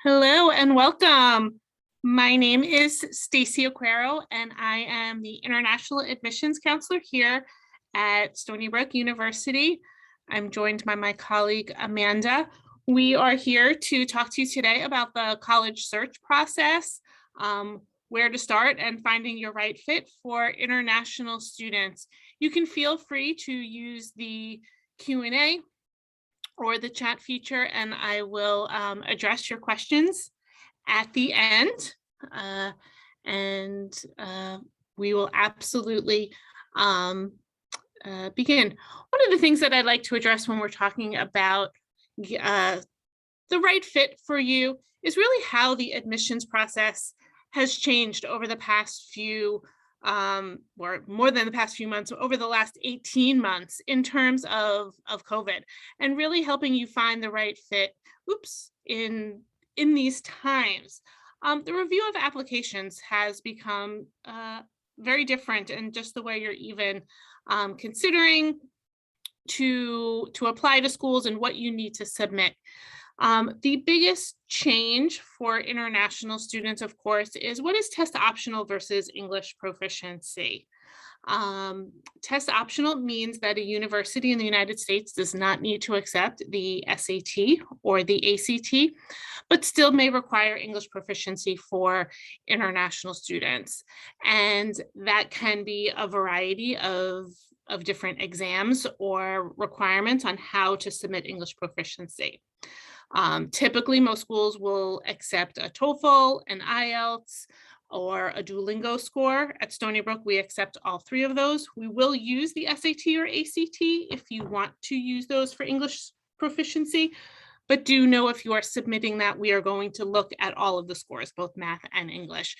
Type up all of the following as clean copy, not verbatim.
Hello and welcome. My name is Stacy Aquero and I am the International Admissions Counselor here at Stony Brook University. I'm joined by my colleague Amanda. We are here to talk to you today about the college search process, where to start and finding your right fit for international students. You can feel free to use the Q&A or the chat feature, and I will address your questions at the end. We will absolutely begin. One of the things that I'd like to address when we're talking about the right fit for you is really how the admissions process has changed over the past few or more than the past few months, over the last 18 months in terms of COVID, and really helping you find the right fit in these times. The review of applications has become very different, and just the way you're even considering to apply to schools and what you need to submit. The biggest change for international students, of course, is what is test optional versus English proficiency. Test optional means that a university in the United States does not need to accept the SAT or the ACT, but still may require English proficiency for international students. And that can be a variety of different exams or requirements on how to submit English proficiency. Typically, most schools will accept a TOEFL, an IELTS, or a Duolingo score. At Stony Brook, we accept all three of those. We will use the SAT or ACT if you want to use those for English proficiency, but do know if you are submitting that, we are going to look at all of the scores, both math and English.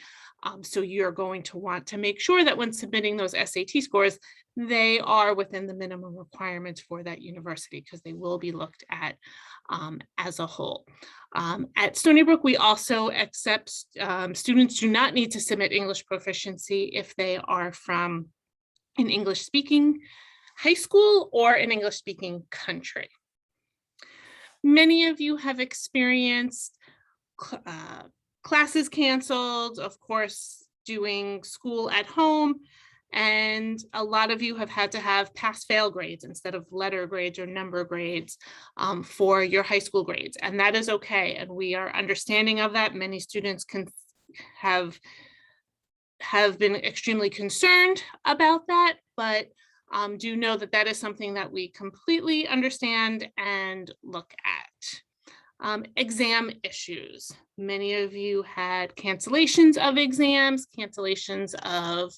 So you're going to want to make sure that when submitting those SAT scores, they are within the minimum requirements for that university, because they will be looked at as a whole. At Stony Brook, we also accept students do not need to submit English proficiency if they are from an English-speaking high school or an English-speaking country. Many of you have experienced classes canceled, of course, doing school at home, and a lot of you have had to have pass-fail grades instead of letter grades or number grades for your high school grades, and that is okay, and we are understanding of that. Many students have been extremely concerned about that, but do know that that is something that we completely understand and look at. Exam issues. Many of you had cancellations of exams, cancellations of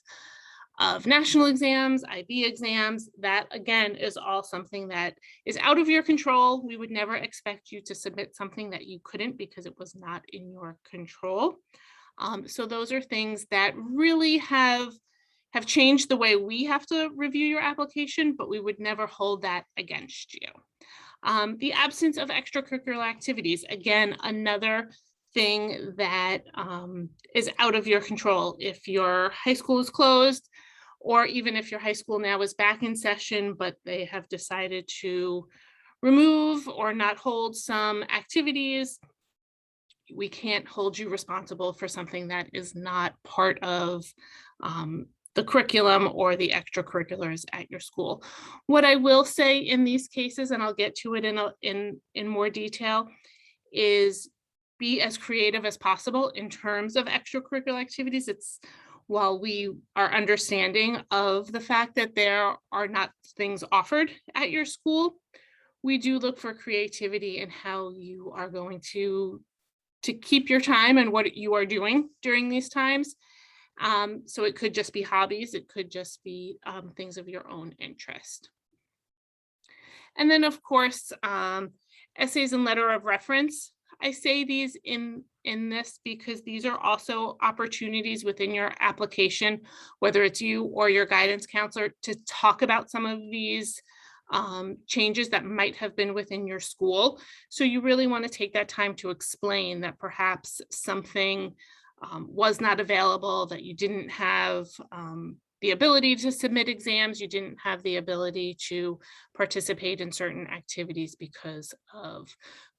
national exams, IB exams. That, again, is all something that is out of your control. We would never expect you to submit something that you couldn't, because it was not in your control. So those are things that really have changed the way we have to review your application, but we would never hold that against you. The absence of extracurricular activities, again, another thing that is out of your control. If your high school is closed, or even if your high school now is back in session, but they have decided to remove or not hold some activities, we can't hold you responsible for something that is not part of the curriculum or the extracurriculars at your school. What I will say in these cases, and I'll get to it in more detail, is be as creative as possible in terms of extracurricular activities. While we are understanding of the fact that there are not things offered at your school, we do look for creativity in how you are going to keep your time and what you are doing during these times. So it could just be hobbies, it could just be things of your own interest. And then, of course, essays and letter of reference. I say these in this because these are also opportunities within your application, whether it's you or your guidance counselor, to talk about some of these changes that might have been within your school. So you really want to take that time to explain that perhaps something was not available, that you didn't have the ability to submit exams. You didn't have the ability to participate in certain activities because of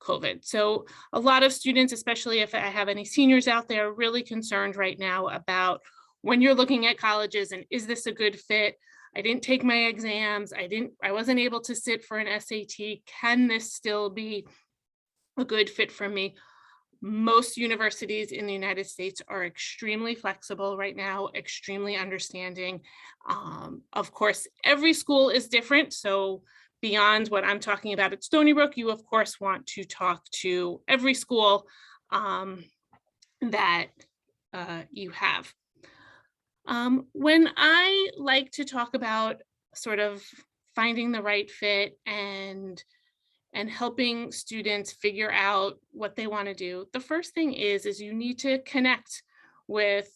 COVID. So a lot of students, especially if I have any seniors out there, are really concerned right now about when you're looking at colleges and is this a good fit? I didn't take my exams. I wasn't able to sit for an SAT. Can this still be a good fit for me? Most universities in the United States are extremely flexible right now, extremely understanding. Of course, every school is different. So beyond what I'm talking about at Stony Brook, you of course want to talk to every school that you have. When I like to talk about sort of finding the right fit and helping students figure out what they want to do, the first thing is you need to connect with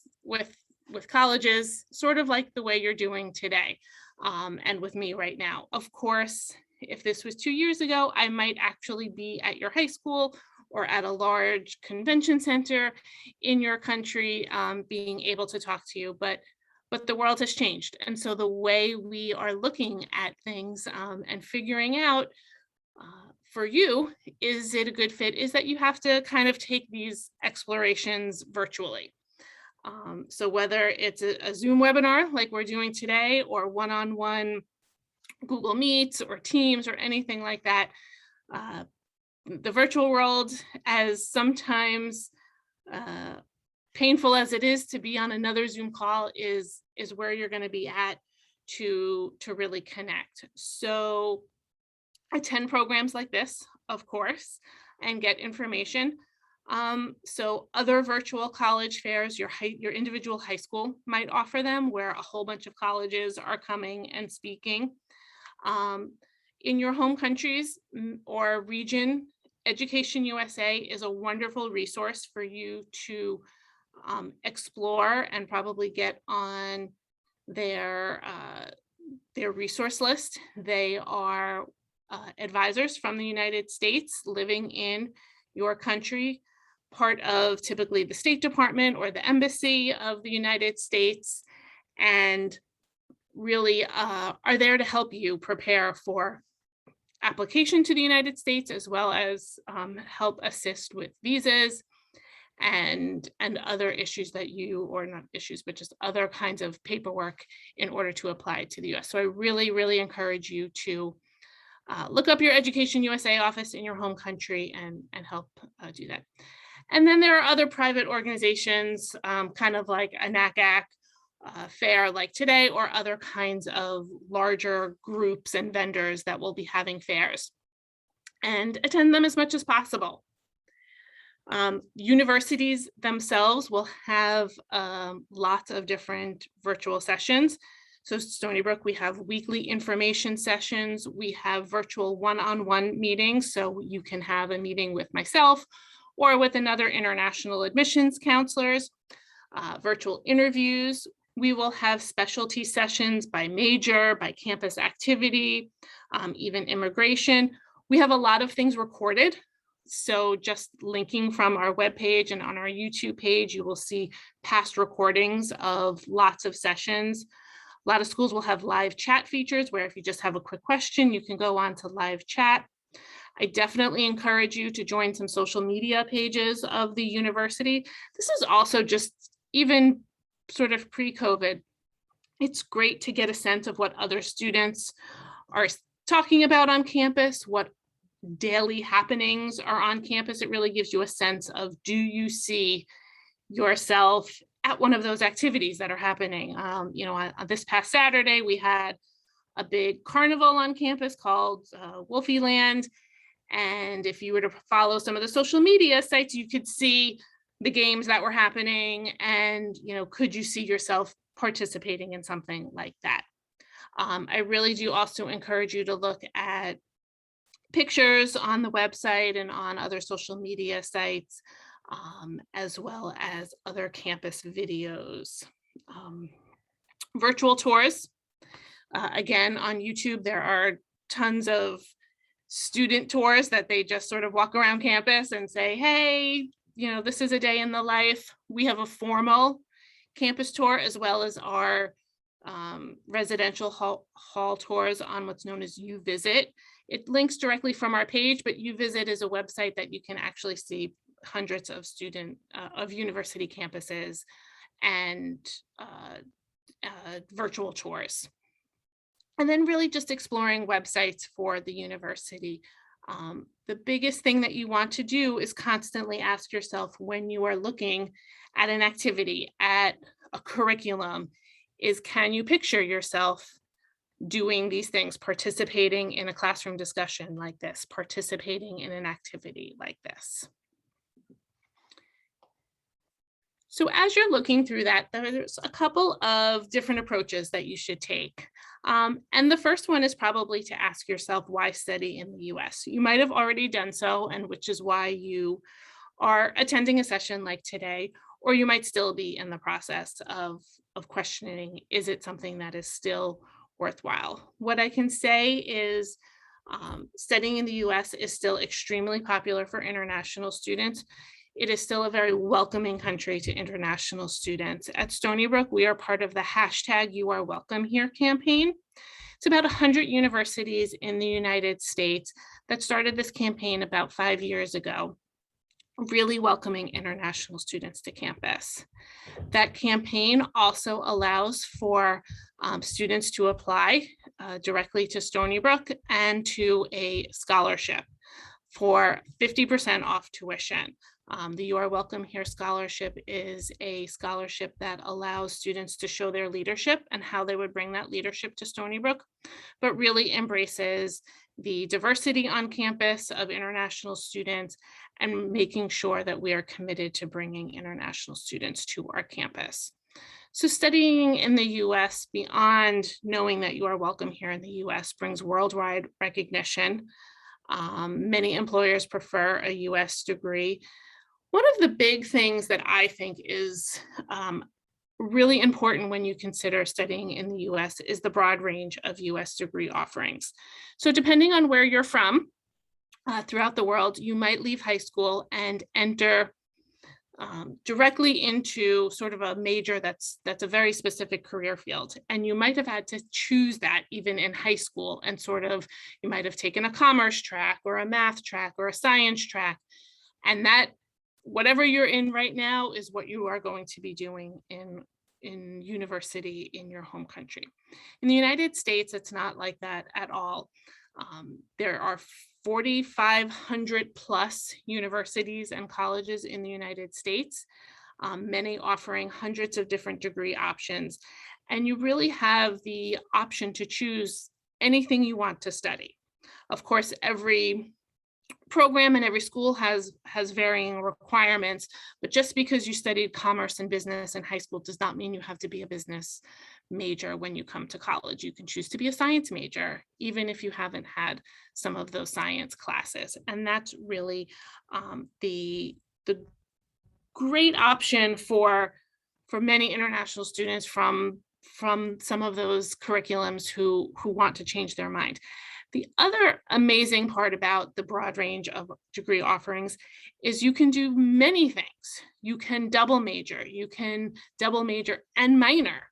colleges, sort of like the way you're doing today, and with me right now. Of course, if this was 2 years ago, I might actually be at your high school or at a large convention center in your country, being able to talk to you, but the world has changed. And so the way we are looking at things and figuring out for you, is it a good fit, is that you have to kind of take these explorations virtually. So whether it's a Zoom webinar like we're doing today, or one-on-one Google Meets or Teams or anything like that, the virtual world, as sometimes painful as it is to be on another Zoom call, is where you're going to be at to really connect. So attend programs like this, of course, and get information. So other virtual college fairs, your individual high school might offer them, where a whole bunch of colleges are coming and speaking. In your home countries or region, Education USA is a wonderful resource for you to explore and probably get on their resource list. They are advisors from the United States living in your country, part of typically the State Department or the Embassy of the United States, and really are there to help you prepare for application to the United States, as well as help assist with visas and other issues that you, or not issues, but just other kinds of paperwork in order to apply to the US. So I really, really encourage you to look up your Education USA office in your home country and help do that. And then there are other private organizations, kind of like a NACAC fair like today, or other kinds of larger groups and vendors that will be having fairs, and attend them as much as possible. Universities themselves will have lots of different virtual sessions. So Stony Brook, we have weekly information sessions. We have virtual one-on-one meetings. So you can have a meeting with myself or with another international admissions counselors, virtual interviews. We will have specialty sessions by major, by campus activity, even immigration. We have a lot of things recorded. So just linking from our webpage and on our YouTube page, you will see past recordings of lots of sessions. A lot of schools will have live chat features where if you just have a quick question, you can go on to live chat. I definitely encourage you to join some social media pages of the university. This is also just even sort of pre-COVID. It's great to get a sense of what other students are talking about on campus, what daily happenings are on campus. It really gives you a sense of, do you see yourself at one of those activities that are happening? On this past Saturday, we had a big carnival on campus called Wolfie Land. And if you were to follow some of the social media sites, you could see the games that were happening, and could you see yourself participating in something like that? I really do also encourage you to look at pictures on the website and on other social media sites, as well as other campus videos. Virtual tours. Again, on YouTube, there are tons of student tours that they just sort of walk around campus and say, hey, this is a day in the life. We have a formal campus tour, as well as our residential hall tours on what's known as UVisit. It links directly from our page, but UVisit is a website that you can actually see hundreds of of university campuses and virtual tours. And then really just exploring websites for the university. The biggest thing that you want to do is constantly ask yourself when you are looking at an activity, at a curriculum, is can you picture yourself doing these things, participating in a classroom discussion like this, participating in an activity like this. So as you're looking through that, there's a couple of different approaches that you should take. And the first one is probably to ask yourself, why study in the US? You might have already done so, and which is why you are attending a session like today, or you might still be in the process of questioning, is it something that is still worthwhile? What I can say is studying in the US is still extremely popular for international students. It is still a very welcoming country to international students. At Stony Brook, we are part of the #YouAreWelcomeHere campaign. It's about 100 universities in the United States that started this campaign about 5 years ago, really welcoming international students to campus. That campaign also allows for students to apply directly to Stony Brook and to a scholarship for 50% off tuition. The You Are Welcome Here scholarship is a scholarship that allows students to show their leadership and how they would bring that leadership to Stony Brook, but really embraces the diversity on campus of international students and making sure that we are committed to bringing international students to our campus. So studying in the US, beyond knowing that you are welcome here in the US, brings worldwide recognition. Many employers prefer a US degree. One of the big things that I think is really important when you consider studying in the US is the broad range of US degree offerings. So depending on where you're from throughout the world, you might leave high school and enter directly into sort of a major that's a very specific career field. And you might have had to choose that even in high school, and sort of, you might have taken a commerce track or a math track or a science track. And that, whatever you're in right now, is what you are going to be doing in university in your home country. In the United States, it's not like that at all. There are 4,500 plus universities and colleges in the United States, many offering hundreds of different degree options. And you really have the option to choose anything you want to study. Of course, every program and every school has varying requirements, but just because you studied commerce and business in high school does not mean you have to be a business major when you come to college. You can choose to be a science major, even if you haven't had some of those science classes. And that's really the great option for many international students from some of those curriculums who want to change their mind. The other amazing part about the broad range of degree offerings is you can do many things. You can double major and minor.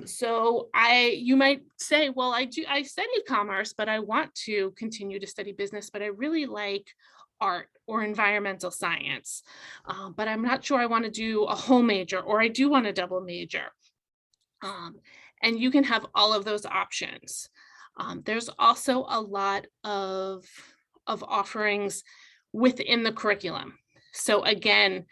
So you might say, well, I studied commerce, but I want to continue to study business, but I really like art or environmental science, but I'm not sure I want to do a whole major, or I do want a double major. And you can have all of those options. There's also a lot of offerings within the curriculum. So again,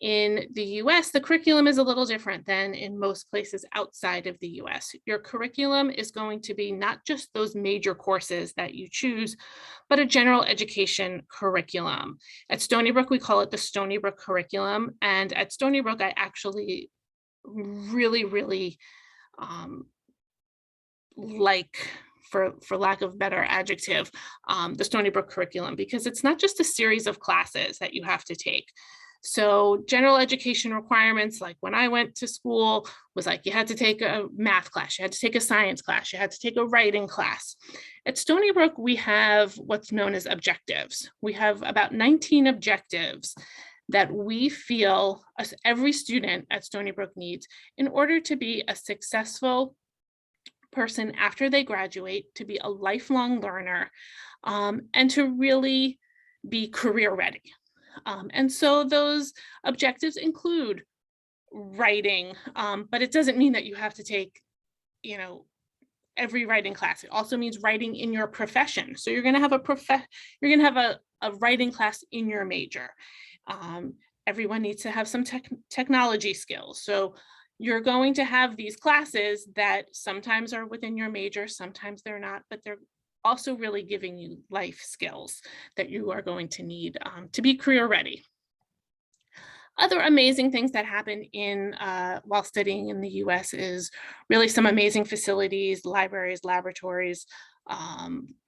in the US, the curriculum is a little different than in most places outside of the US. Your curriculum is going to be not just those major courses that you choose, but a general education curriculum. At Stony Brook, we call it the Stony Brook curriculum. And at Stony Brook, I actually really like, for lack of better adjective, the Stony Brook curriculum, because it's not just a series of classes that you have to take. So general education requirements, like when I went to school, was like you had to take a math class, you had to take a science class, you had to take a writing class. At Stony Brook, we have what's known as objectives. We have about 19 objectives that we feel every student at Stony Brook needs in order to be a successful person after they graduate to be a lifelong learner, and to really be career ready. And so those objectives include writing, but it doesn't mean that you have to take, every writing class. It also means writing in your profession. So you're going to have a writing class in your major. Everyone needs to have some technology skills. So you're going to have these classes that sometimes are within your major, sometimes they're not, but they're also really giving you life skills that you are going to need to be career ready. Other amazing things that happen while studying in the US is really some amazing facilities, libraries, laboratories,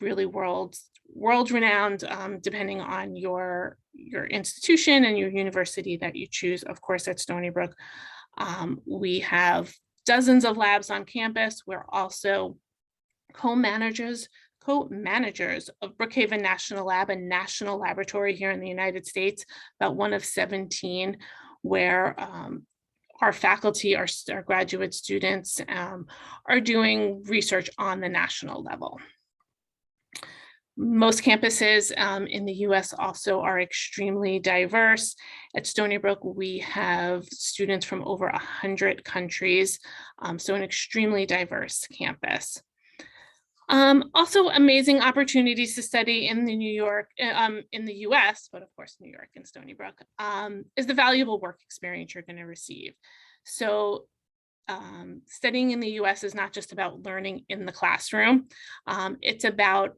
really world-renowned, depending on your institution and your university that you choose. Of course, at Stony Brook, we have dozens of labs on campus. We're also co-managers of Brookhaven National Lab, a national laboratory here in the United States, about one of 17, where our faculty, our graduate students are doing research on the national level. Most campuses in the US also are extremely diverse. At Stony Brook, we have students from over 100 countries, so an extremely diverse campus. Also amazing opportunities to study in the US, but of course, New York and Stony Brook, is the valuable work experience you're going to receive. So studying in the US is not just about learning in the classroom. It's about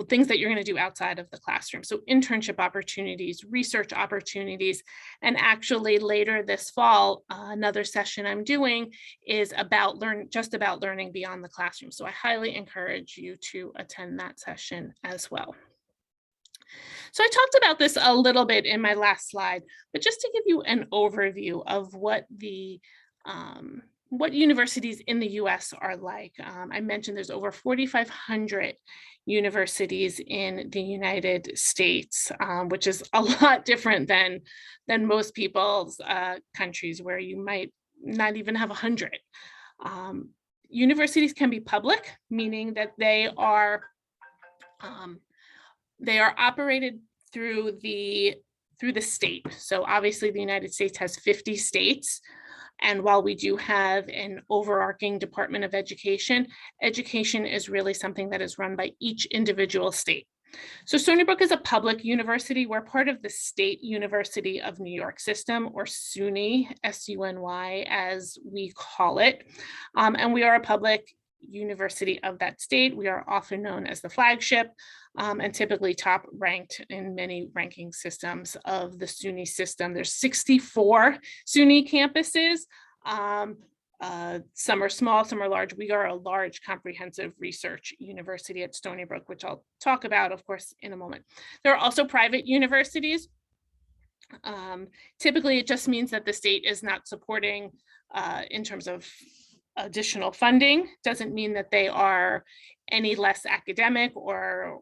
things that you're going to do outside of the classroom. So internship opportunities, research opportunities, and actually later this fall, another session I'm doing is about learning beyond the classroom. So I highly encourage you to attend that session as well. So I talked about this a little bit in my last slide, but just to give you an overview of what universities in the US are like. I mentioned there's over 4,500 universities in the United States, which is a lot different than most people's countries, where you might not even have 100. Universities can be public, meaning that they are operated through the state. So obviously the United States has 50 states. And while we do have an overarching Department of Education, education is really something that is run by each individual state. So Stony Brook is a public university. We're part of the State University of New York system, or SUNY, S-U-N-Y, as we call it. And we are a public university of that state. We are often known as the flagship, and typically top ranked in many ranking systems of the SUNY system. There's 64 SUNY campuses. Some are small, some are large. We are a large comprehensive research university at Stony Brook, which I'll talk about, of course, in a moment. There are also private universities. Typically, it just means that the state is not supporting in terms of additional funding. Doesn't mean that they are any less academic or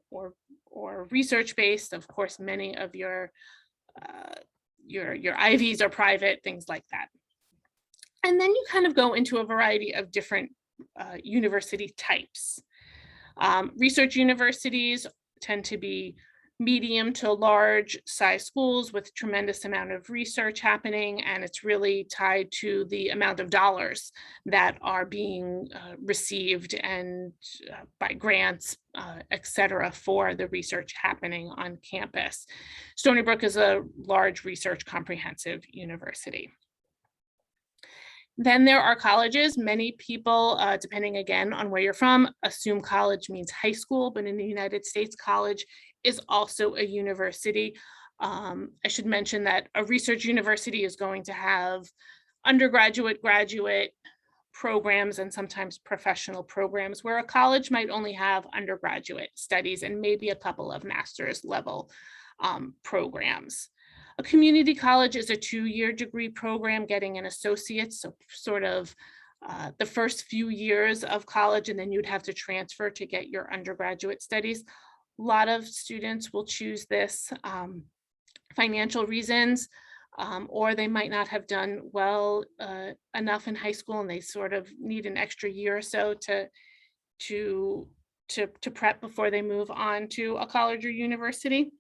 research based. Of course, many of your Ivies are private, things like that. And then you kind of go into a variety of different university types. Research universities tend to be medium to large size schools with tremendous amount of research happening, and it's really tied to the amount of dollars that are being received and by grants, et cetera, for the research happening on campus. Stony Brook is a large research comprehensive university. Then there are colleges. Many people, depending again on where you're from, assume college means high school, but in the United States, college is also a university. I should mention that a research university is going to have undergraduate, graduate programs, and sometimes professional programs, where a college might only have undergraduate studies and maybe a couple of master's level programs. A community college is a 2-year degree program, getting an associate's, so sort of the first few years of college, and then you'd have to transfer to get your undergraduate studies. A lot of students will choose this. Financial reasons. or they might not have done well enough in high school and they sort of need an extra year or so to prep before they move on to a college or university.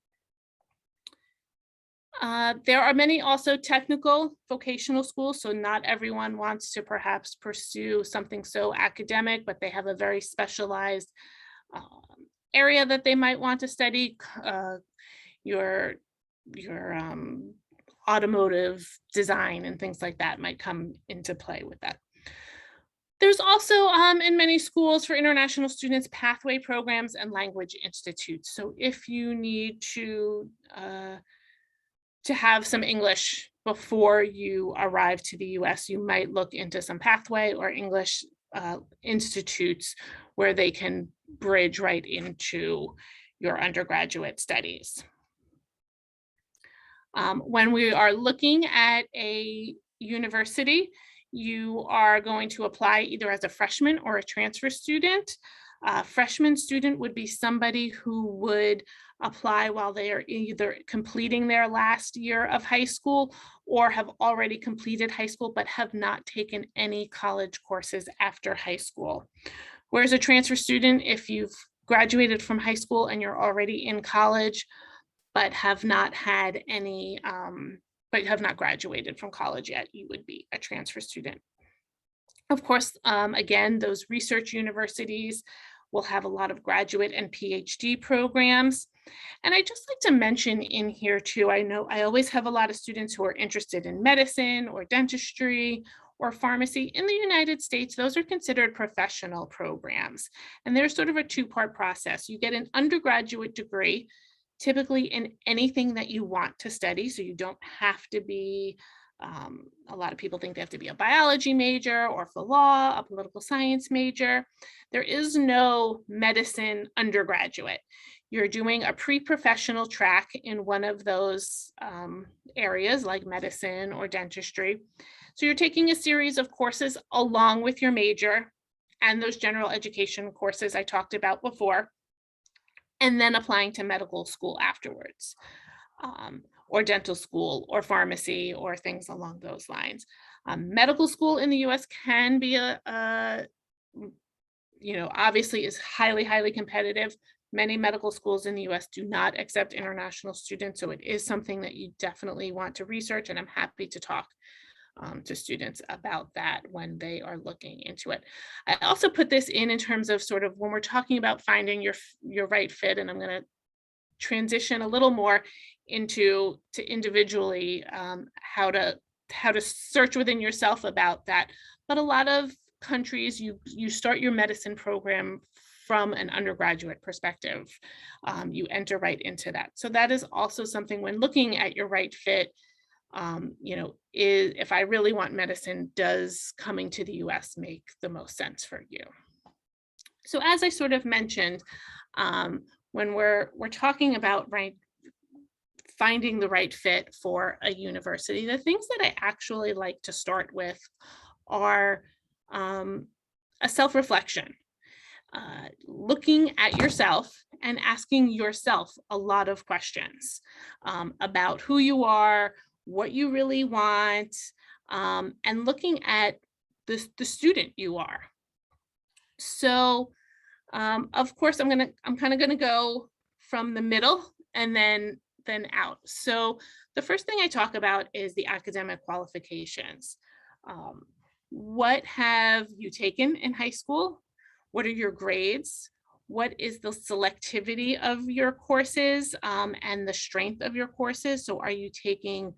There are many also technical vocational schools, so not everyone wants to perhaps pursue something so academic, but they have a very specialized area that they might want to study. Your automotive design and things like that might come into play with that. There's also in many schools for international students pathway programs and language institutes. So if you need to have some English before you arrive to the US, you might look into some pathway or English institutes where they can bridge right into your undergraduate studies. When we are looking at a university, you are going to apply either as a freshman or a transfer student. A freshman student would be somebody who would apply while they are either completing their last year of high school or have already completed high school but have not taken any college courses after high school. Whereas a transfer student, if you've graduated from high school and you're already in college but have not had any, but have not graduated from college yet, you would be a transfer student. Of course, again, those research universities will have a lot of graduate and PhD programs. And I just like to mention in here too, I know I always have a lot of students who are interested in medicine or dentistry or pharmacy. In the United States, those are considered professional programs. And there's sort of a two-part process. You get an undergraduate degree, typically in anything that you want to study. So you don't have to be, a lot of people think they have to be a biology major or for law, a political science major. There is no medicine undergraduate. You're doing a pre-professional track in one of those areas like medicine or dentistry. So you're taking a series of courses along with your major and those general education courses I talked about before, and then applying to medical school afterwards, or dental school or pharmacy or things along those lines. Medical school in the US can be obviously is highly, highly competitive. Many medical schools in the US do not accept international students, so it is something that you definitely want to research, and I'm happy to talk to students about that when they are looking into it. I also put this in terms of sort of when we're talking about finding your right fit, and I'm going to transition a little more into individually how to search within yourself about that. But a lot of countries, you start your medicine program from an undergraduate perspective. You enter right into that. So that is also something when looking at your right fit. If I really want medicine, does coming to the US make the most sense for you? So as I sort of mentioned, when we're talking about finding the right fit for a university, the things that I actually like to start with are a self-reflection, looking at yourself and asking yourself a lot of questions about who you are, what you really want, and looking at the student you are. So, of course, I'm kind of gonna go from the middle and then out. So the first thing I talk about is the academic qualifications. What have you taken in high school? What are your grades? What is the selectivity of your courses and the strength of your courses? So are you taking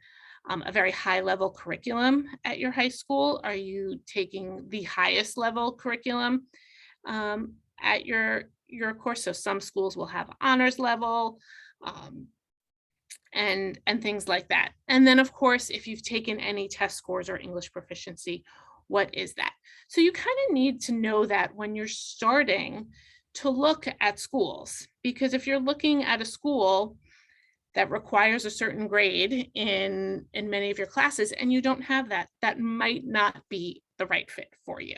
a very high level curriculum at your high school? Are you taking the highest level curriculum at your course? So some schools will have honors level and things like that. And then of course, if you've taken any test scores or English proficiency, what is that? So you kind of need to know that when you're starting to look at schools, because if you're looking at a school that requires a certain grade in many of your classes and you don't have that, that might not be the right fit for you.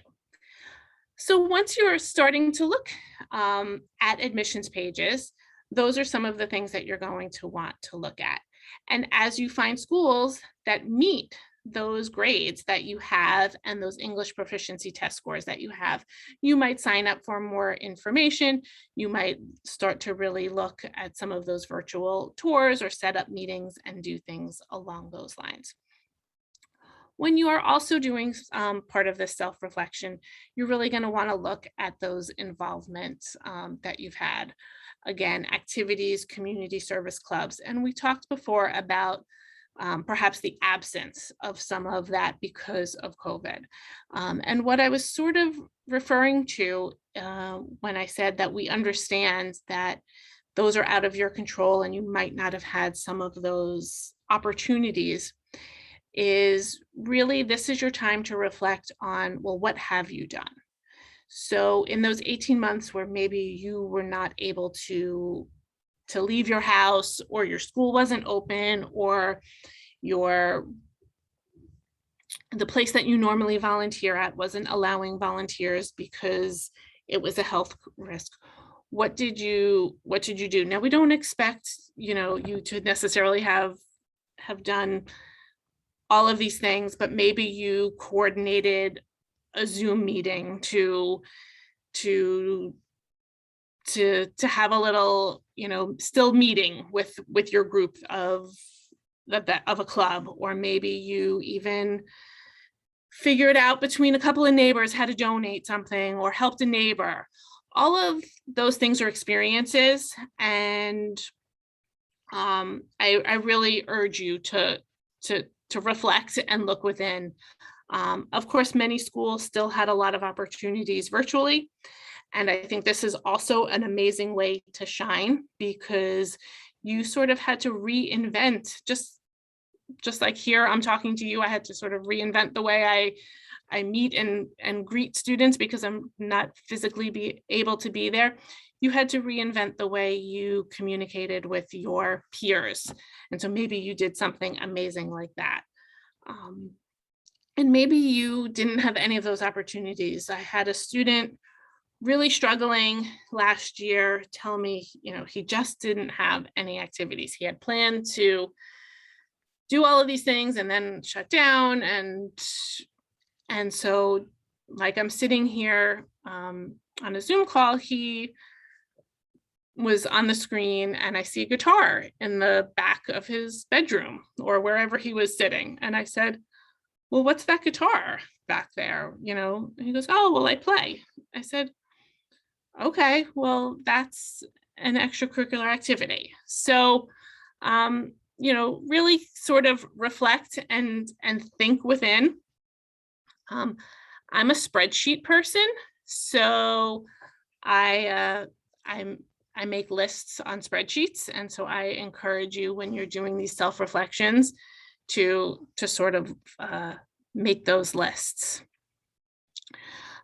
So once you're starting to look at admissions pages, those are some of the things that you're going to want to look at. And as you find schools that meet those grades that you have and those English proficiency test scores that you have, you might sign up for more information. You might start to really look at some of those virtual tours or set up meetings and do things along those lines. When you are also doing part of this self-reflection, you're really going to want to look at those involvements that you've had. Again, activities, community service clubs. And we talked before about perhaps the absence of some of that because of COVID. And what I was sort of referring to when I said that we understand that those are out of your control and you might not have had some of those opportunities is really this is your time to reflect on, well, what have you done? So in those 18 months where maybe you were not able to leave your house, or your school wasn't open, or the place that you normally volunteer at wasn't allowing volunteers because it was a health risk. What did you do? Now, we don't expect, you to necessarily have done all of these things, but maybe you coordinated a Zoom meeting to have a little, still meeting with your group of a club, or maybe you even figured out between a couple of neighbors how to donate something or helped a neighbor. All of those things are experiences, and I really urge you to reflect and look within. Of course, many schools still had a lot of opportunities virtually. And I think this is also an amazing way to shine, because you sort of had to reinvent, just like here, I'm talking to you, I had to sort of reinvent the way I meet and greet students because I'm not physically able to be there. You had to reinvent the way you communicated with your peers. And so maybe you did something amazing like that. And maybe you didn't have any of those opportunities. I had a student really struggling last year tell me, he just didn't have any activities. He had planned to do all of these things and then shut down. And so, like, I'm sitting here on a Zoom call, he was on the screen and I see a guitar in the back of his bedroom or wherever he was sitting. And I said, well, what's that guitar back there? And he goes, oh, well, I play. I said, okay, well, that's an extracurricular activity. So, really sort of reflect and think within. I'm a spreadsheet person, so I make lists on spreadsheets, and so I encourage you, when you're doing these self-reflections, to sort of make those lists.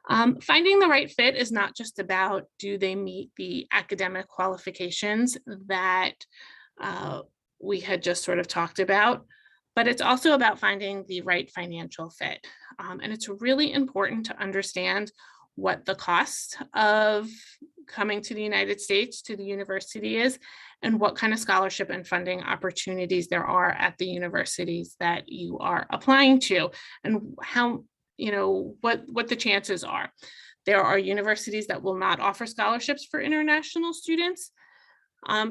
Finding the right fit is not just about, do they meet the academic qualifications that we had just sort of talked about, but it's also about finding the right financial fit. And it's really important to understand what the cost of coming to the United States, to the university is, and what kind of scholarship and funding opportunities there are at the universities that you are applying to, and how, what the chances are. There are universities that will not offer scholarships for international students.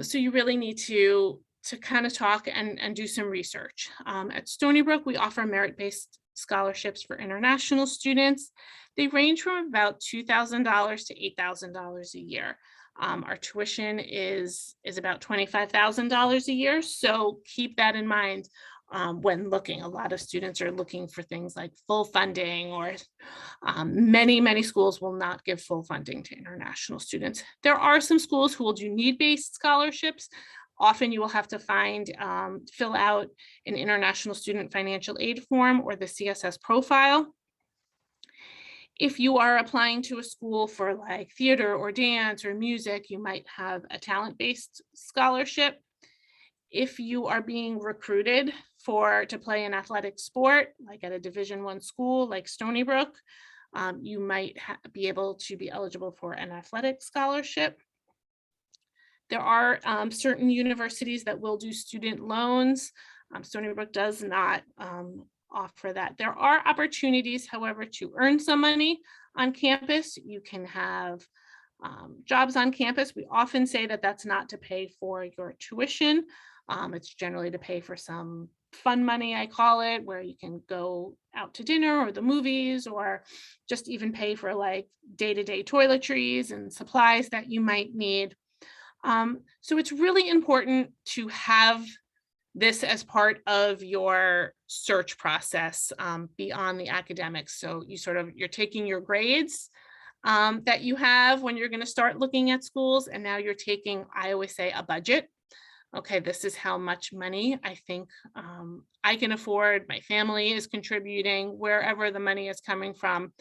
So you really need to kind of talk and do some research. At Stony Brook, we offer merit-based scholarships for international students. They range from about $2,000 to $8,000 a year. Our tuition is about $25,000 a year. So keep that in mind when looking. A lot of students are looking for things like full funding, or many schools will not give full funding to international students. There are some schools who will do need-based scholarships. Often you will have to fill out an international student financial aid form or the CSS profile. If you are applying to a school for like theater or dance or music, you might have a talent-based scholarship. If you are being recruited to play an athletic sport, like at a Division I school like Stony Brook, you might be able to be eligible for an athletic scholarship. There are certain universities that will do student loans. Stony Brook does not offer that. There are opportunities, however, to earn some money on campus. You can have jobs on campus. We often say that that's not to pay for your tuition. It's generally to pay for some fun money, I call it, where you can go out to dinner or the movies, or just even pay for like day-to-day toiletries and supplies that you might need. So it's really important to have this as part of your search process beyond the academics. So you're taking your grades that you have when you're going to start looking at schools, and now you're taking, I always say, a budget. Okay, this is how much money I think I can afford. My family is contributing, wherever the money is coming from.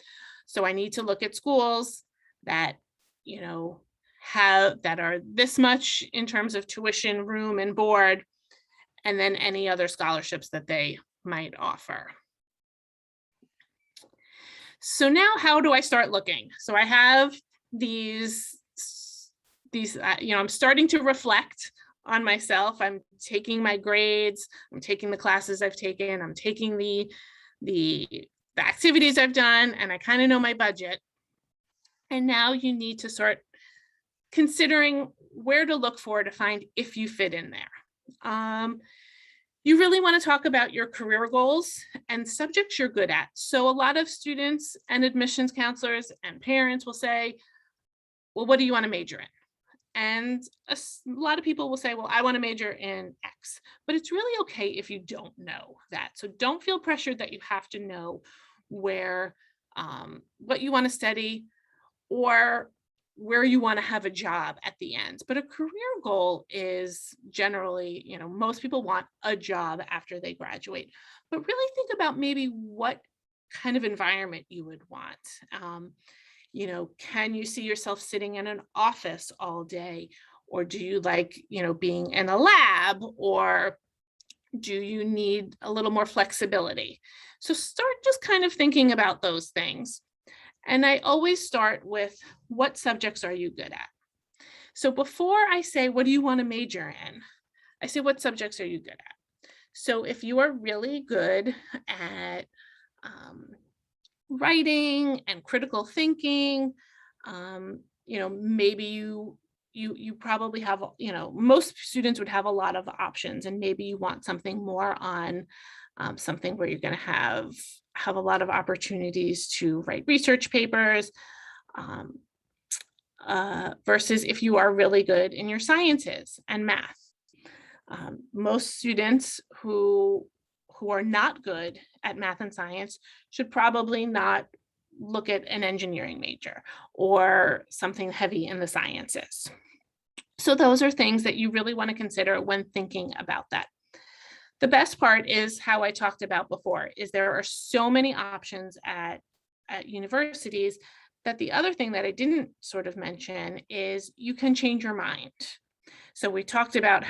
So I need to look at schools that, that are this much in terms of tuition, room, and board, and then any other scholarships that they might offer. So now how do I start looking? So I have these, I'm starting to reflect on myself. I'm taking my grades, I'm taking the classes I've taken, I'm taking the activities I've done, and I kind of know my budget. And now you need to start considering where to look for to find if you fit in there. You really want to talk about your career goals and subjects you're good at. So a lot of students and admissions counselors and parents will say, well, what do you want to major in? And a lot of people will say, well, I want to major in X, but it's really okay if you don't know that. So don't feel pressured that you have to know where, what you want to study or where you want to have a job at the end. But a career goal is generally, most people want a job after they graduate, but really think about maybe what kind of environment you would want. Can you see yourself sitting in an office all day? Or do you like, being in a lab? Or do you need a little more flexibility? So start just kind of thinking about those things. And I always start with, what subjects are you good at? So before I say, what do you want to major in? I say, what subjects are you good at? So if you are really good at writing and critical thinking, maybe you probably have, most students would have a lot of options, and maybe you want something more on something where you're going to have a lot of opportunities to write research papers, versus if you are really good in your sciences and math. Most students who are not good at math and science should probably not look at an engineering major or something heavy in the sciences. So those are things that you really want to consider when thinking about that. The best part is how I talked about before, is there are so many options at universities, that the other thing that I didn't sort of mention is you can change your mind. So we talked about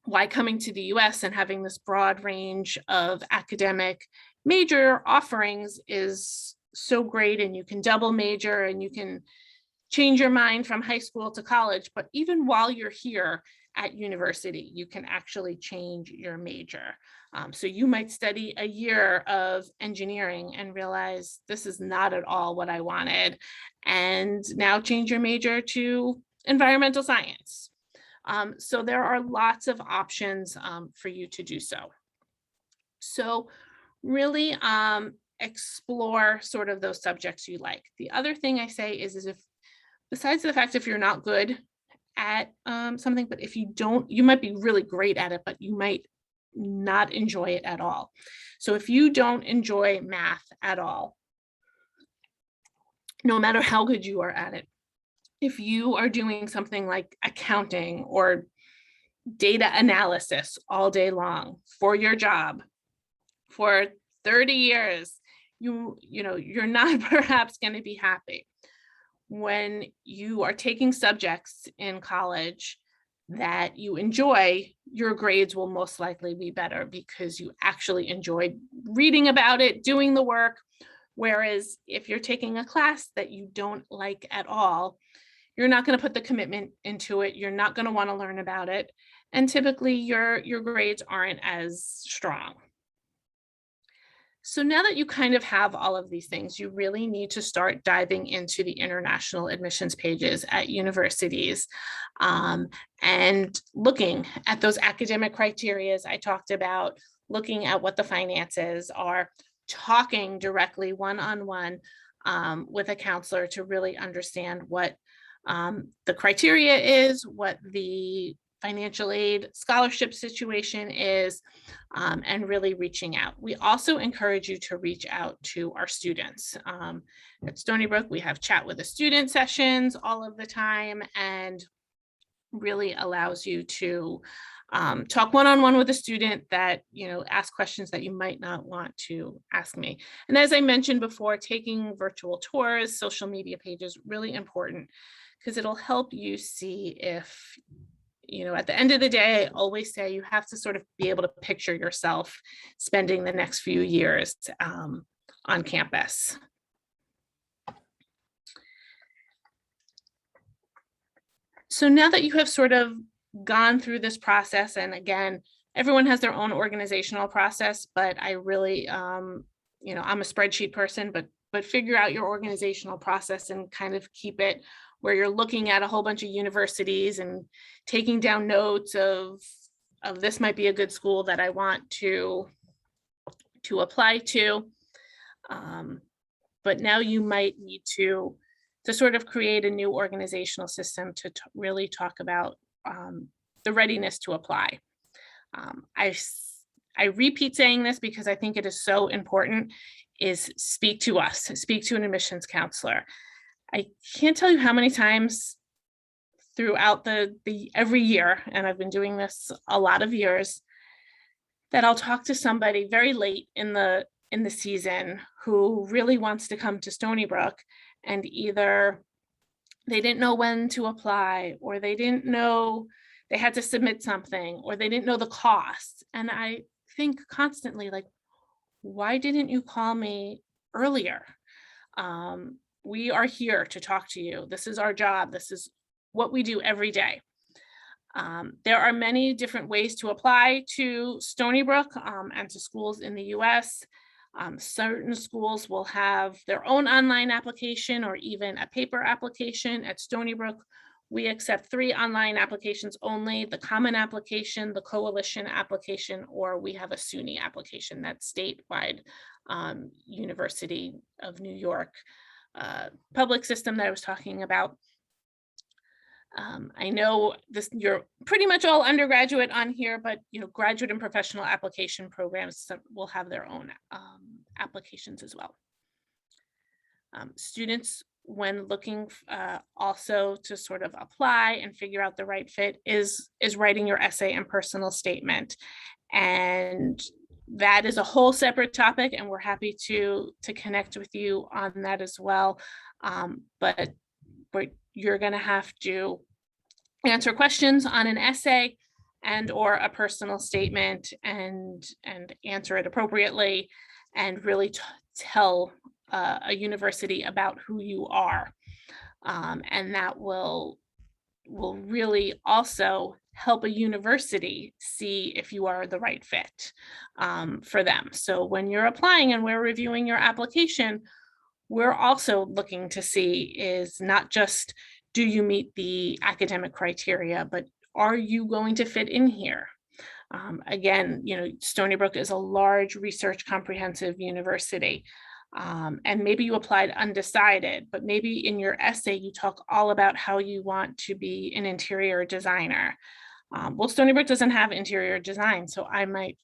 why coming to the US and having this broad range of academic major offerings is so great, and you can double major and you can change your mind from high school to college. But even while you're here at university, you can actually change your major. So you might study a year of engineering and realize this is not at all what I wanted, and now change your major to environmental science. So there are lots of options for you to do so. So really explore sort of those subjects you like. The other thing I say is if, besides the fact if you're not good at something, but if you don't, you might be really great at it, but you might not enjoy it at all. So if you don't enjoy math at all, no matter how good you are at it, if you are doing something like accounting or data analysis all day long for your job for 30 years, you're not perhaps going to be happy. When you are taking subjects in college that you enjoy, your grades will most likely be better because you actually enjoyed reading about it, doing the work. Whereas if you're taking a class that you don't like at all, you're not going to put the commitment into it. You're not going to want to learn about it. And typically your grades aren't as strong. So now that you kind of have all of these things, you really need to start diving into the international admissions pages at universities, and looking at those academic criteria I talked about, looking at what the finances are, talking directly one-on-one with a counselor to really understand what the criteria is, what the financial aid scholarship situation is, and really reaching out. We also encourage you to reach out to our students. At Stony Brook, we have chat with the student sessions all of the time, and really allows you to talk one-on-one with a student that, ask questions that you might not want to ask me. And as I mentioned before, taking virtual tours, social media pages, really important, because it'll help you see if, at the end of the day, I always say you have to sort of be able to picture yourself spending the next few years on campus. So now that you have sort of gone through this process, and again, everyone has their own organizational process, but I really, I'm a spreadsheet person, but figure out your organizational process and kind of keep it where you're looking at a whole bunch of universities and taking down notes of this might be a good school that I want to apply to. But now you might need to sort of create a new organizational system to really talk about the readiness to apply. I repeat saying this because I think it is so important, is speak to us, speak to an admissions counselor. I can't tell you how many times throughout the every year, and I've been doing this a lot of years, that I'll talk to somebody very late in the season who really wants to come to Stony Brook, and either they didn't know when to apply, or they didn't know they had to submit something, or they didn't know the cost. And I think constantly, like, why didn't you call me earlier? We are here to talk to you. This is our job. This is what we do every day. There are many different ways to apply to Stony Brook and to schools in the US. Certain schools will have their own online application or even a paper application. At Stony Brook, we accept 3 online applications only: the common application, the coalition application, or we have a SUNY application, that's statewide University of New York public system that I was talking about. I know this, you're pretty much all undergraduate on here, but graduate and professional application programs will have their own applications as well. Students, when looking also to sort of apply and figure out the right fit, is writing your essay and personal statement. And that is a whole separate topic, and we're happy to connect with you on that as well. But you're going to have to answer questions on an essay and or a personal statement, and answer it appropriately, and really tell a university about who you are. And that will really also help a university see if you are the right fit for them. So when you're applying and we're reviewing your application, we're also looking to see is not just, do you meet the academic criteria, but are you going to fit in here? Again, Stony Brook is a large research comprehensive university. And maybe you applied undecided, but maybe in your essay, you talk all about how you want to be an interior designer. Well, Stony Brook doesn't have interior design. So I might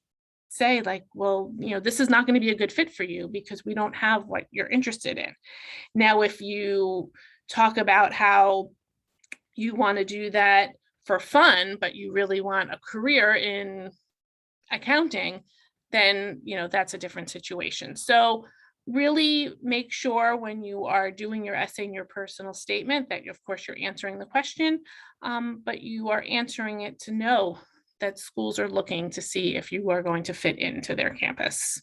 say, like, well, this is not going to be a good fit for you because we don't have what you're interested in. Now, if you talk about how you want to do that for fun, but you really want a career in accounting, then, that's a different situation. So really make sure when you are doing your essay and your personal statement that, of course, you're answering the question, but you are answering it to know that schools are looking to see if you are going to fit into their campus.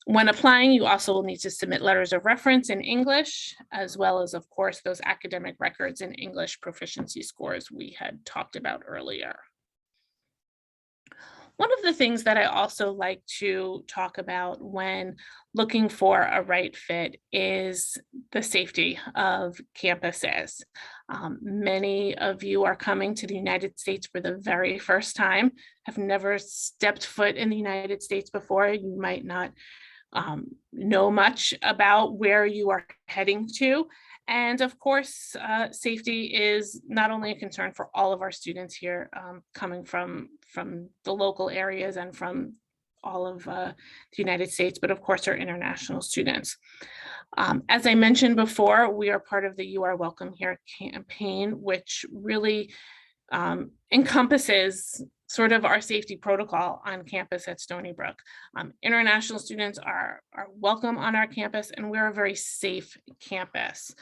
When applying, you also will need to submit letters of reference in English, as well as, of course, those academic records and English proficiency scores we had talked about earlier. One of the things that I also like to talk about when looking for a right fit is the safety of campuses. Many of you are coming to the United States for the very first time, have never stepped foot in the United States before. You might not know much about where you are heading to. And of course, safety is not only a concern for all of our students here coming from the local areas and from all of the United States, but of course our international students. As I mentioned before, we are part of the You Are Welcome Here campaign, which really encompasses sort of our safety protocol on campus at Stony Brook. International students are welcome on our campus, and we're a very safe campus.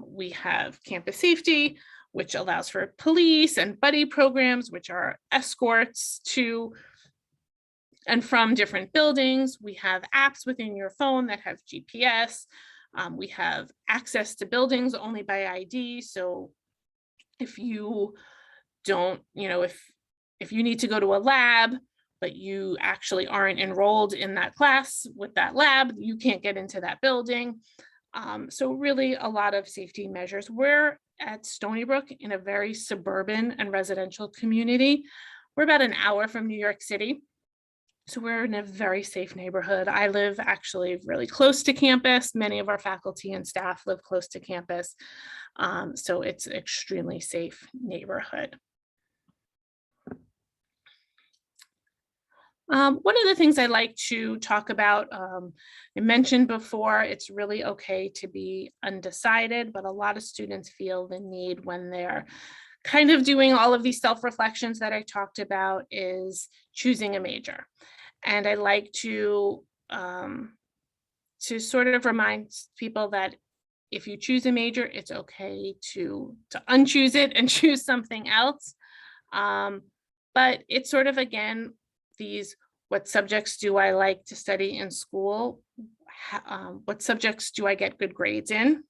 We have campus safety, which allows for police and buddy programs, which are escorts to and from different buildings. We have apps within your phone that have GPS. We have access to buildings only by ID. So if you don't, if you need to go to a lab, but you actually aren't enrolled in that class with that lab, you can't get into that building. So really a lot of safety measures. We're at Stony Brook in a very suburban and residential community. We're about an hour from New York City. So we're in a very safe neighborhood. I live actually really close to campus. Many of our faculty and staff live close to campus. So it's an extremely safe neighborhood. One of the things I like to talk about, I mentioned before, it's really okay to be undecided, but a lot of students feel the need when they're kind of doing all of these self-reflections that I talked about is choosing a major. And I like to sort of remind people that if you choose a major, it's okay to unchoose it and choose something else. But it's sort of, again, what subjects do I like to study in school? What subjects do I get good grades in?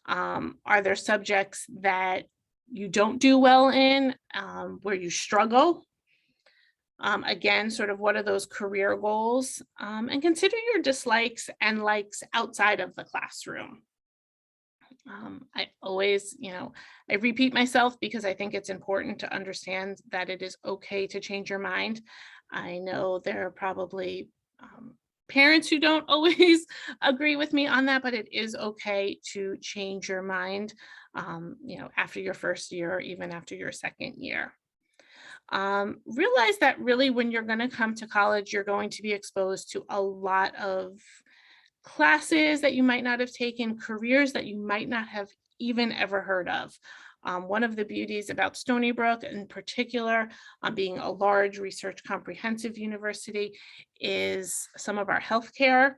Are there subjects that you don't do well in, where you struggle? Again, sort of what are those career goals? And consider your dislikes and likes outside of the classroom. I always, I repeat myself because I think it's important to understand that it is okay to change your mind. I know there are probably parents who don't always agree with me on that, but it is okay to change your mind, after your first year or even after your second year. Realize that really when you're going to come to college, you're going to be exposed to a lot of classes that you might not have taken, careers that you might not have even ever heard of. One of the beauties about Stony Brook in particular, being a large research comprehensive university, is some of our healthcare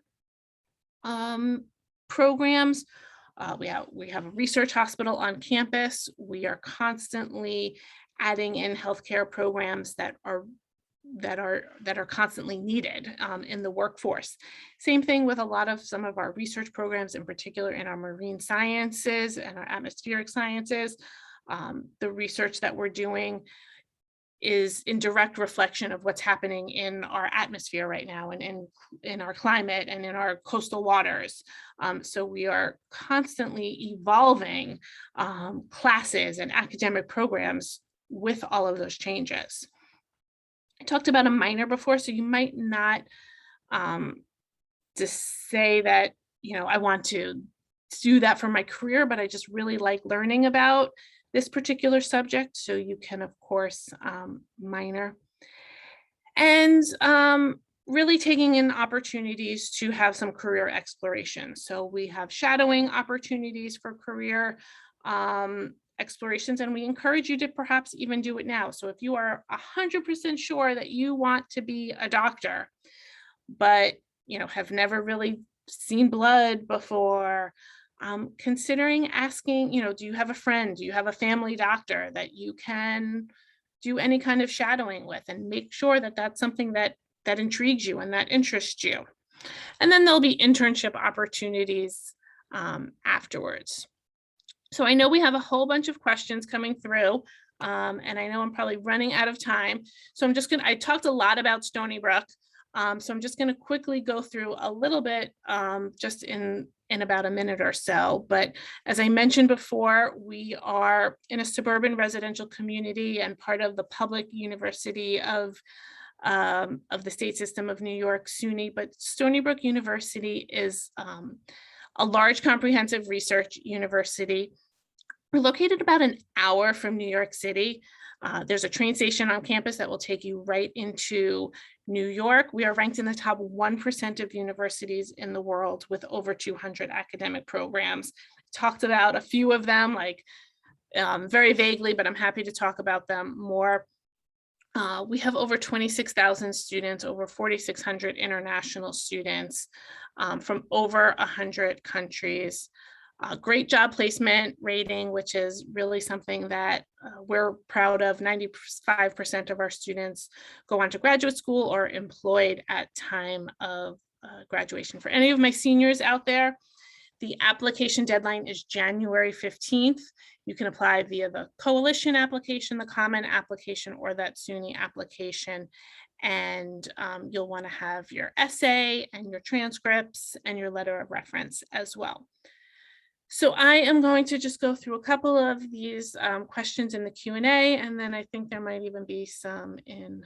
programs. We have a research hospital on campus. We are constantly adding in healthcare programs that are constantly needed in the workforce. Same thing with a lot of some of our research programs, in particular in our marine sciences and our atmospheric sciences. The research that we're doing is in direct reflection of what's happening in our atmosphere right now and in our climate and in our coastal waters. So we are constantly evolving classes and academic programs with all of those changes. I talked about a minor before, so you might not just say that, I want to do that for my career, but I just really like learning about this particular subject. So you can, of course, minor. And really taking in opportunities to have some career exploration. So we have shadowing opportunities for career explorations, and we encourage you to perhaps even do it now. So if you are 100% sure that you want to be a doctor, but have never really seen blood before, considering asking, do you have a friend, do you have a family doctor that you can do any kind of shadowing with, and make sure that that's something that intrigues you and that interests you. And then there'll be internship opportunities afterwards. So I know we have a whole bunch of questions coming through, and I know I'm probably running out of time. So I'm just gonna, I talked a lot about Stony Brook. So I'm just gonna quickly go through a little bit just in about a minute or so. But as I mentioned before, we are in a suburban residential community and part of the public university of the state system of New York, SUNY. But Stony Brook University is a large comprehensive research university. We're located about an hour from New York City. There's a train station on campus that will take you right into New York. We are ranked in the top 1% of universities in the world with over 200 academic programs. Talked about a few of them, like very vaguely, but I'm happy to talk about them more. We have over 26,000 students, over 4,600 international students from over 100 countries. Great job placement rating, which is really something that we're proud of. 95% of our students go on to graduate school or employed at time of graduation. For any of my seniors out there, the application deadline is January 15th. You can apply via the coalition application, the common application, or that SUNY application. And you'll want to have your essay and your transcripts and your letter of reference as well. So I am going to just go through a couple of these questions in the Q&A, and then I think there might even be some in,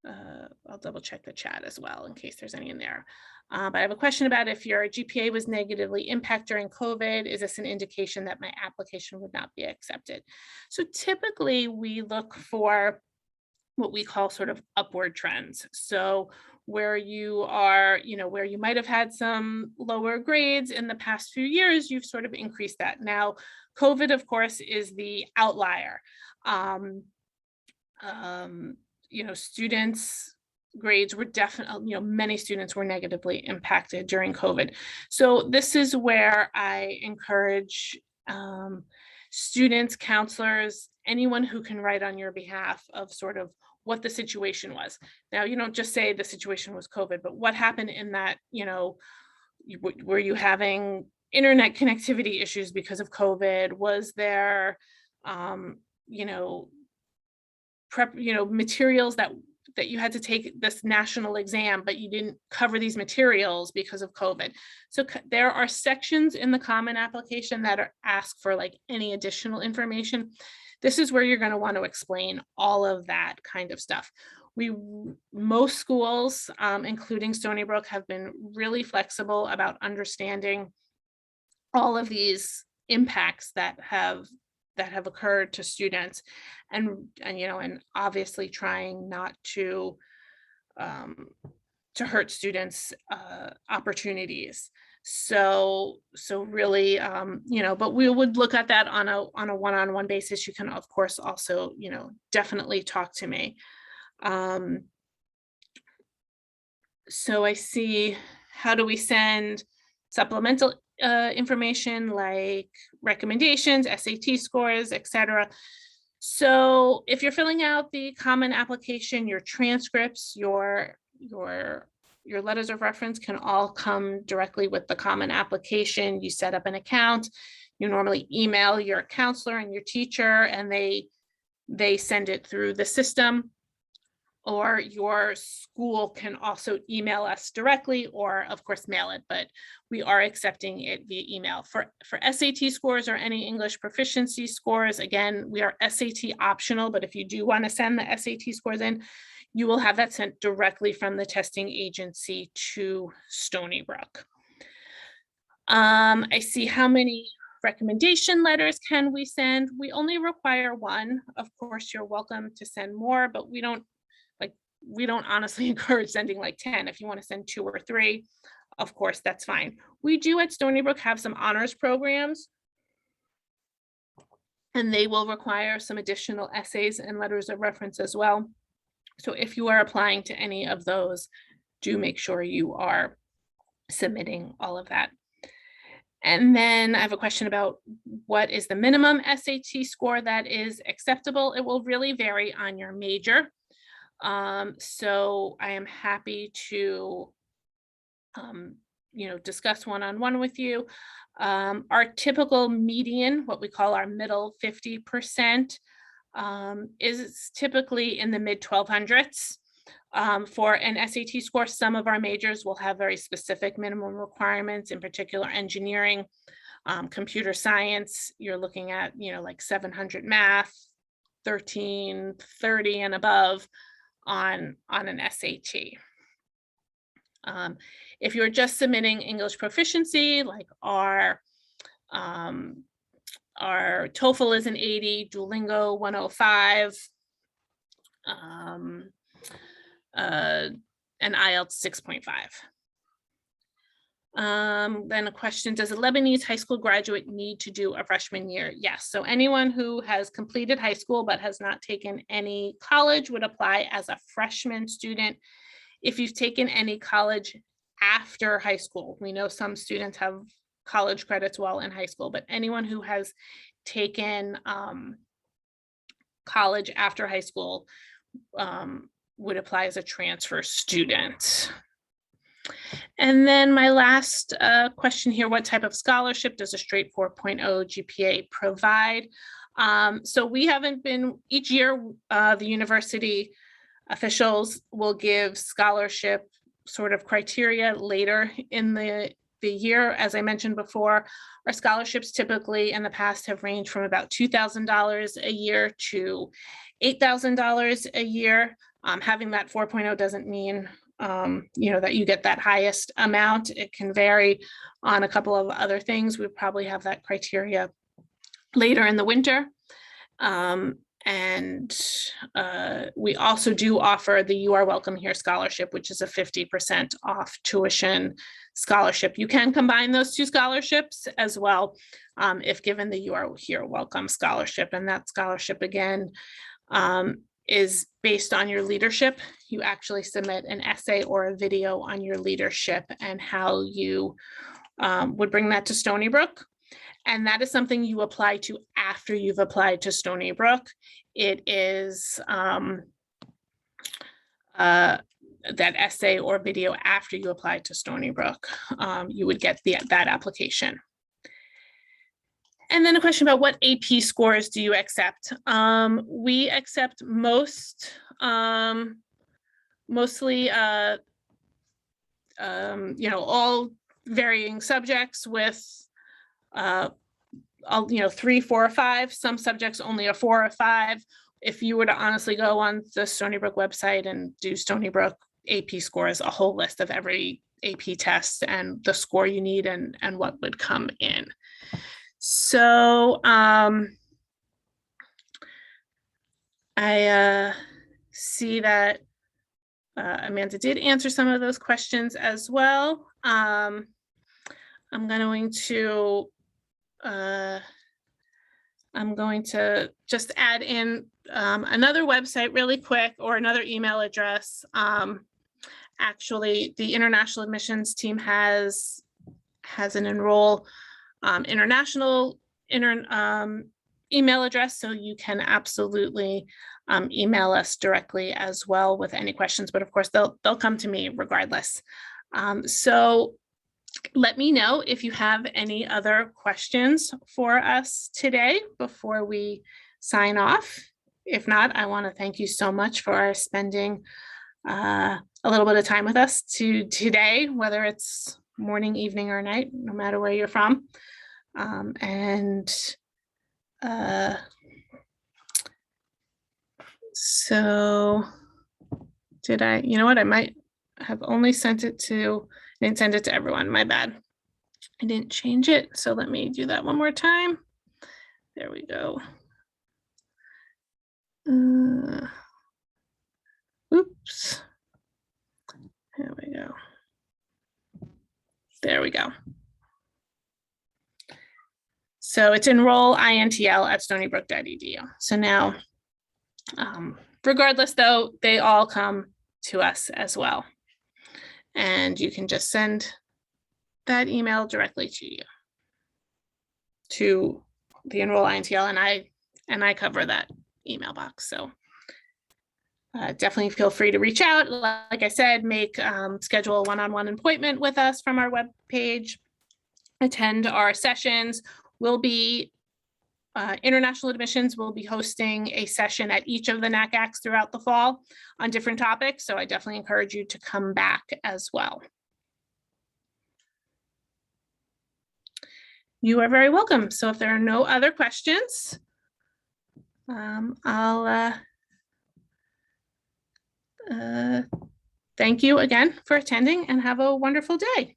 I'll double check the chat as well in case there's any in there. But I have a question about if your GPA was negatively impacted during COVID, is this an indication that my application would not be accepted? So typically we look for what we call sort of upward trends. So where you are, where you might have had some lower grades in the past few years, you've sort of increased that. Now, COVID, of course, is the outlier. Students' grades were definitely, many students were negatively impacted during COVID. So this is where I encourage students, counselors, anyone who can write on your behalf of sort of what the situation was. Now, you don't just say the situation was COVID, but what happened in that, were you having internet connectivity issues because of COVID? Was there, materials that you had to take this national exam, but you didn't cover these materials because of COVID. So there are sections in the common application that are asked for like any additional information. This is where you're going to want to explain all of that kind of stuff. Most schools, including Stony Brook, have been really flexible about understanding all of these impacts that have occurred to students, and obviously trying not to hurt students' opportunities. So really, but we would look at that on a one-on-one basis. You can, of course, also, definitely talk to me. So I see, how do we send supplemental information like recommendations, SAT scores, etc. So if you're filling out the common application, your transcripts, your letters of reference can all come directly with the common application. You set up an account, you normally email your counselor and your teacher, and they send it through the system. Or your school can also email us directly, or of course mail it, but we are accepting it via email. For SAT scores or any English proficiency scores, again, we are SAT optional, but if you do want to send the SAT scores in, you will have that sent directly from the testing agency to Stony Brook. I see, how many recommendation letters can we send? We only require one. Of course, you're welcome to send more, but we don't honestly encourage sending like 10. If you want to send 2 or 3, of course, that's fine. We do at Stony Brook have some honors programs, and they will require some additional essays and letters of reference as well. So if you are applying to any of those, do make sure you are submitting all of that. And then I have a question about what is the minimum SAT score that is acceptable. It will really vary on your major. So I am happy to discuss one-on-one with you. Our typical median, what we call our middle 50%, is typically in the mid 1200s. For an SAT score, some of our majors will have very specific minimum requirements, in particular engineering, computer science. You're looking at, like 700 math, 1330 and above on an SAT. If you're just submitting English proficiency, like our TOEFL is an 80, Duolingo 105, and IELTS 6.5. Then a question, does a Lebanese high school graduate need to do a freshman year? Yes, so anyone who has completed high school but has not taken any college would apply as a freshman student. If you've taken any college after high school, we know some students have college credits while in high school, but anyone who has taken college after high school would apply as a transfer student. And then my last question here, what type of scholarship does a straight 4.0 GPA provide? So we haven't been, each year the university officials will give scholarship sort of criteria later in the year. As I mentioned before, our scholarships typically in the past have ranged from about $2,000 a year to $8,000 a year. Having that 4.0 doesn't mean that you get that highest amount. It can vary on a couple of other things. We probably have that criteria later in the winter. And we also do offer the You Are Welcome Here scholarship, which is a 50% off tuition scholarship. You can combine those two scholarships as well if given the You Are Here Welcome scholarship. And that scholarship, again, is based on your leadership. You actually submit an essay or a video on your leadership and how you would bring that to Stony Brook. And that is something you apply to after you've applied to Stony Brook. It is that essay or video after you apply to Stony Brook. You would get that application. And then a question about what AP scores do you accept? We accept mostly all varying subjects with 3, 4, or 5. Some subjects only a 4 or 5. If you were to honestly go on the Stony Brook website and do Stony Brook AP scores, a whole list of every AP test and the score you need and what would come in. So I see that Amanda did answer some of those questions as well. I'm going to just add in another website really quick, or another email address. Actually, the international admissions team has an Enroll International email address, so you can absolutely email us directly as well with any questions, but of course they'll come to me regardless. So let me know if you have any other questions for us today before we sign off. If not, I want to thank you so much for spending a little bit of time with us today, whether it's morning, evening, or night, no matter where you're from. So did I, I might have only sent it to, I didn't send it to everyone, my bad. I didn't change it, so let me do that one more time. There we go. Oops. There we go. There we go. So it's enrollintl@stonybrook.edu. So now, regardless though, they all come to us as well. And you can just send that email directly to you, to the Enroll INTL, and I cover that email box. So definitely feel free to reach out. Like I said, schedule a one-on-one appointment with us from our webpage. Attend our sessions. International Admissions will be hosting a session at each of the NACACs throughout the fall on different topics. So I definitely encourage you to come back as well. You are very welcome. So if there are no other questions, I'll thank you again for attending and have a wonderful day.